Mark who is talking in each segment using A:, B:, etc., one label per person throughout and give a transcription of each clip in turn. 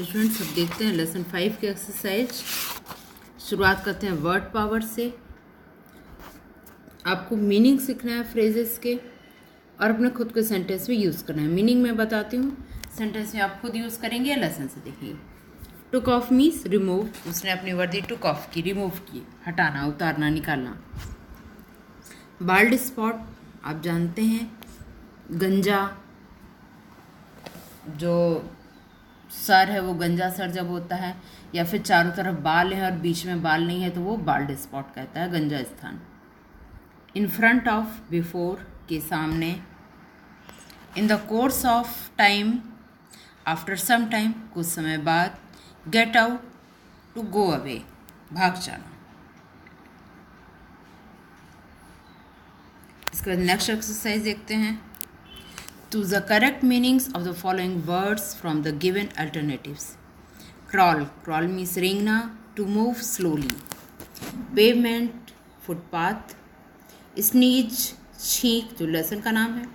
A: Students अब देखते हैं लेसन 5 के एक्सरसाइज। शुरुआत करते हैं वर्ड पावर से। आपको मीनिंग सीखना है फ्रेजेस के और अपने खुद के सेंटेंस में यूज़ करना है। मीनिंग मैं बताती हूँ, सेंटेंस में आप खुद यूज़ करेंगे या लेसन से देखेंगे। टुक ऑफ मीन्स रिमूव, उसने अपनी वर्दी टुक ऑफ की, रिमूव की, हटाना, उतारना, निकालना। बाल्ड स्पॉट आप जानते हैं, गंजा, जो सर है वो गंजा सर जब होता है, या फिर चारों तरफ बाल हैं और बीच में बाल नहीं है तो वो बाल्ड स्पॉट कहता है, गंजा स्थान। इन फ्रंट ऑफ, बिफोर, के सामने। In the course of time, after some time, कुछ समय बाद। Get out, to go away, भाग जाना। इसके बाद नेक्स्ट एक्सरसाइज देखते हैं। Choose the correct meanings of the following words from the given alternatives. Crawl, crawl means रेंगना, to move slowly. Pavement, footpath. Sneeze, छींक, जो लेसन का नाम है।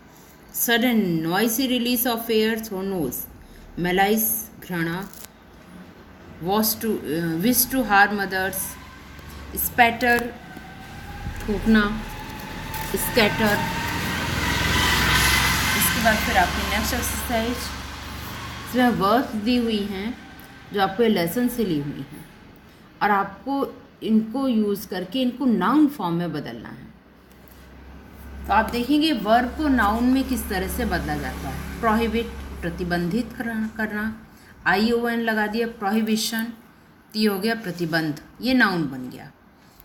A: Sudden, noisy release of air through nose. Malice, घृणा। Wish to harm others. Spatter, थूकना। Scatter। इसके बाद फिर आपकी नेक्स्ट एक्सरसाइज, इसमें वर्ड्स दी हुई हैं जो आपको लेसन से ली हुई हैं और आपको इनको यूज़ करके इनको नाउन फॉर्म में बदलना है। तो आप देखेंगे वर्ब को नाउन में किस तरह से बदला जाता है। प्रोहिबिट, प्रतिबंधित करना, ION लगा दिया, प्रोहिबिशन, तो हो गया प्रतिबंध, ये नाउन बन गया।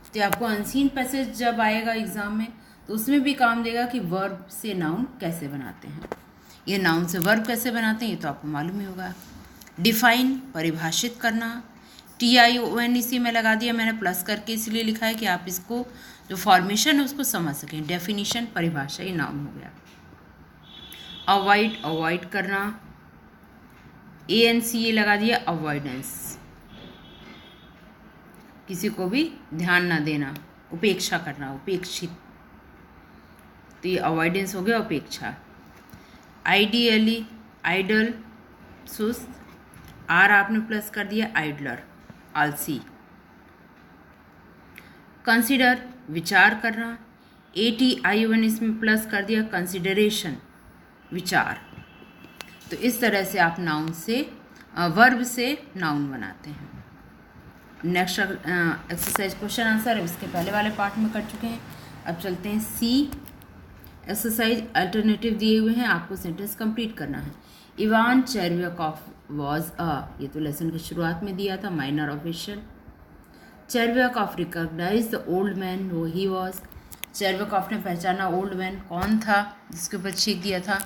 A: तो आपको अनसीन पैसेज जब आएगा एग्जाम में तो उसमें भी काम देगा कि वर्ब से नाउन कैसे बनाते हैं। ये नाउन से वर्ब कैसे बनाते हैं ये तो आपको मालूम ही होगा। डिफाइन, परिभाषित करना, TION इसी में लगा दिया मैंने, प्लस करके इसलिए लिखा है कि आप इसको जो फॉर्मेशन है उसको समझ सकें। डेफिनेशन, परिभाषा, ये नाउन हो गया। अवॉइड, अवॉइड करना, ANCE लगा दिया, अवॉइडेंस, किसी को भी ध्यान ना देना, उपेक्षा करना, उपेक्षित, तो ये अवॉइडेंस हो गया, उपेक्षा। आइडियली, आइडल, सुस्त, R आपने प्लस कर दिया, आइडलर, आलसी। कंसिडर, विचार करना, ATION इसमें प्लस कर दिया, कंसिडरेशन, विचार। तो इस तरह से आप नाउन से वर्ब से नाउन बनाते हैं। नेक्स्ट एक्सरसाइज क्वेश्चन आंसर इसके पहले वाले पार्ट में कर चुके हैं। अब चलते हैं C एक्सरसाइज। अल्टरनेटिव दिए हुए हैं, आपको सेंटेंस कंप्लीट करना है। इवान चेरव्याकोफ वॉज ये तो लेसन की शुरुआत में दिया था, minor official. Chervyakov recognize the old man वो ही वॉज। चेरव्याकोफ ने पहचाना ओल्ड मैन कौन था जिसके ऊपर छींक दिया था,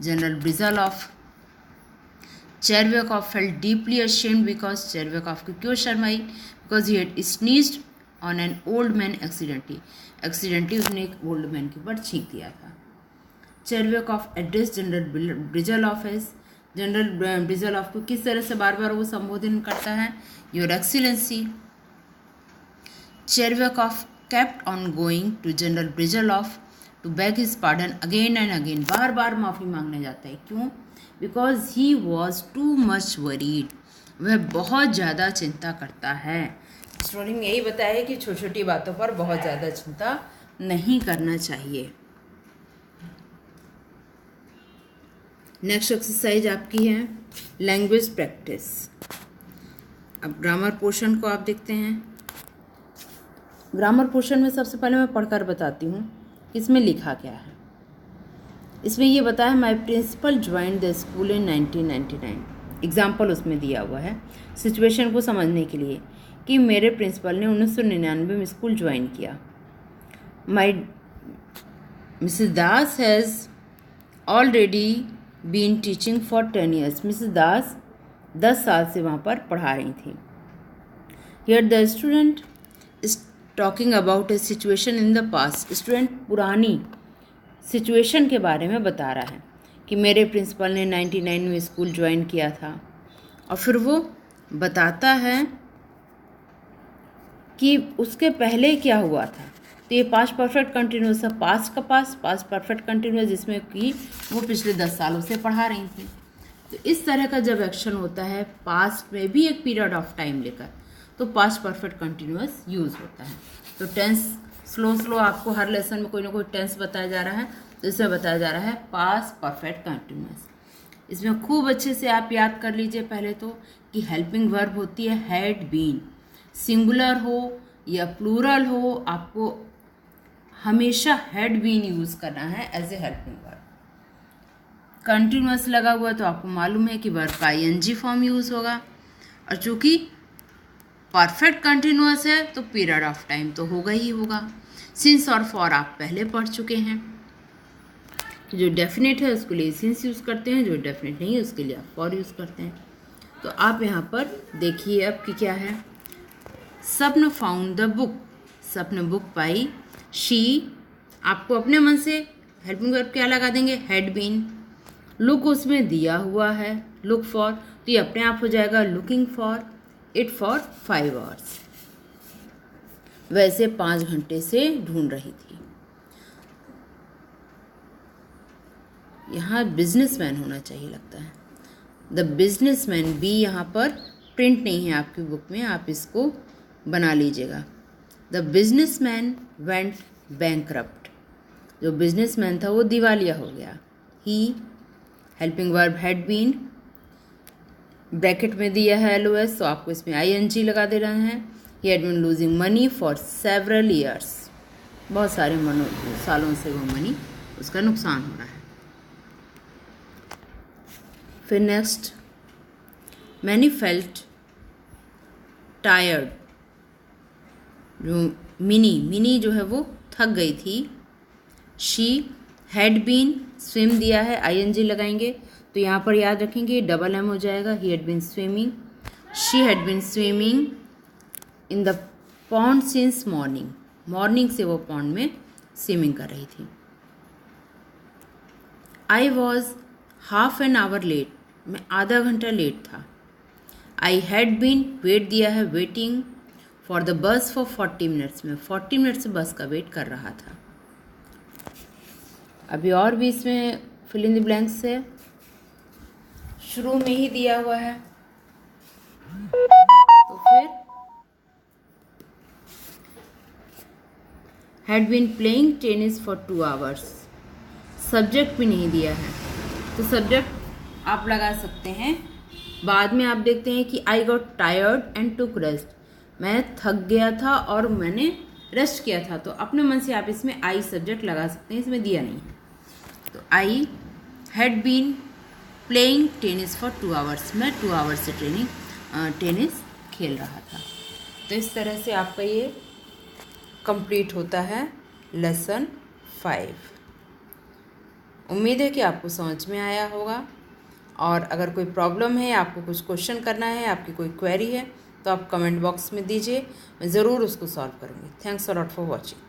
A: general Brizzhalov. Chervyakov felt deeply ashamed because, Chervyakov को क्यों शर्म आई, because he had sneezed on an old man accidentally उसने एक ओल्ड मैन के ऊपर छींक दिया था। Chervyakov address general Brizzhalov as, general Brizzhalov को किस तरह से बार बार वो संबोधन करता है, your excellency. Chervyakov kept on going to general Brizzhalov to beg his pardon again and again, बार बार माफ़ी मांगने जाता है, क्यों, because he was too much worried, वह बहुत ज़्यादा चिंता करता है। स्टोरी में यही बताया है कि छोटी छोटी बातों पर बहुत ज़्यादा चिंता नहीं करना चाहिए। नेक्स्ट एक्सरसाइज आपकी है लैंग्वेज प्रैक्टिस। अब ग्रामर पोर्शन को आप देखते हैं। ग्रामर पोर्शन में सबसे पहले मैं पढ़कर बताती हूँ कि इसमें लिखा क्या है। इसमें ये बताया my principal joined the school in 1999। Example उसमें दिया हुआ है सिचुएशन को समझने के लिए कि मेरे प्रिंसिपल ने 1999 में स्कूल ज्वाइन किया। My Mrs Das has already been teaching for 10 years। Mrs Das 10 साल से वहाँ पर पढ़ा रही थी। Here the student is talking about a situation in the past. Student पुरानी सिचुएशन के बारे में बता रहा है कि मेरे प्रिंसिपल ने 99 में स्कूल ज्वाइन किया था, और फिर वो बताता है कि उसके पहले क्या हुआ था। तो ये पास्ट परफेक्ट कंटिन्यूस है, पास्ट का पास्ट परफेक्ट कंटिन्यूस, जिसमें कि वो पिछले 10 सालों से पढ़ा रही थी। तो इस तरह का जब एक्शन होता है पास्ट में भी एक पीरियड ऑफ टाइम लेकर, तो पास्ट परफेक्ट कंटिन्यूअस यूज़ होता है। तो टेंस स्लो आपको हर लेसन में कोई ना कोई टेंस बताया जा रहा है, तो इसमें बताया जा रहा है पास्ट परफेक्ट कंटिन्यूअस। इसमें खूब अच्छे से आप याद कर लीजिए पहले तो कि हेल्पिंग वर्ब होती है हैड बीन, सिंगुलर हो या प्लूरल हो, आपको हमेशा हैड बीन यूज़ करना है as a helping verb. Continuous लगा हुआ तो आपको मालूम है कि वर्ब का ing फॉर्म यूज़ होगा, और चूँकि परफेक्ट कंटिन्यूअस है तो पीरियड ऑफ टाइम तो होगा ही होगा। सिंस और फॉर आप पहले पढ़ चुके हैं। जो डेफिनेट है उसके लिए सिंस यूज़ करते हैं, जो डेफिनेट नहीं है उसके लिए आप फॉर यूज़ करते हैं। तो आप यहाँ पर देखिए अब कि क्या है। स्वप्न फाउंड द बुक, स्वप्न बुक पाई। शी, आपको अपने मन से हेल्पिंग वर्ब क्या लगा देंगे, हैड बीन। लुक उसमें दिया हुआ है, लुक फॉर, तो ये अपने आप हो जाएगा looking for it for 5 hours। वैसे 5 घंटे से ढूंढ रही थी। यहाँ बिजनेसमैन होना चाहिए लगता है, द बिजनेसमैन। बी यहाँ पर प्रिंट नहीं है आपकी बुक में, आप इसको बना लीजिएगा। द बिजनेसमैन वेंट बैंकरप्ट, जो बिजनेसमैन था वो दिवालिया हो गया। He, helping verb had been, bracket में दिया है LOS, तो आपको इसमें ing लगा दे रहे हैं। He had been losing money for several years, बहुत सारे सालों से वो मनी उसका नुकसान हो रहा है। फिर नेक्स्ट, मैनी फेल्ट टायर्ड, जो मिनी जो है वो थक गई थी। शी हैड बीन, स्विम दिया है ing लगाएंगे, तो यहाँ पर याद रखेंगे डबल M हो जाएगा। He had been swimming, she had been swimming in the pond since morning, morning से वो पॉन्ड में स्विमिंग कर रही थी। I was half an hour late, मैं आधा घंटा लेट था। आई हैड बीन, वेट दिया है waiting for the bus for 40 minutes, में 40 मिनट से बस का वेट कर रहा था। अभी और भी इसमें फिल इन द ब्लैंक्स है, शुरू में ही दिया हुआ है। तो फिर had been playing tennis for 2 hours, subject भी नहीं दिया है, तो सब्जेक्ट आप लगा सकते हैं। बाद में आप देखते हैं कि I got tired and took rest, मैं थक गया था और मैंने रेस्ट किया था, तो अपने मन से आप इसमें आई सब्जेक्ट लगा सकते हैं, इसमें दिया नहीं है। तो I had been playing tennis for 2 hours, मैं 2 hours से टेनिस खेल रहा था। तो इस तरह से आपका ये कंप्लीट होता है लेसन 5। उम्मीद है कि आपको समझ में आया होगा, और अगर कोई प्रॉब्लम है, आपको कुछ क्वेश्चन करना है, आपकी कोई क्वेरी है, तो आप कमेंट बॉक्स में दीजिए, मैं ज़रूर उसको सॉल्व करूँगी। Thanks a lot for watching.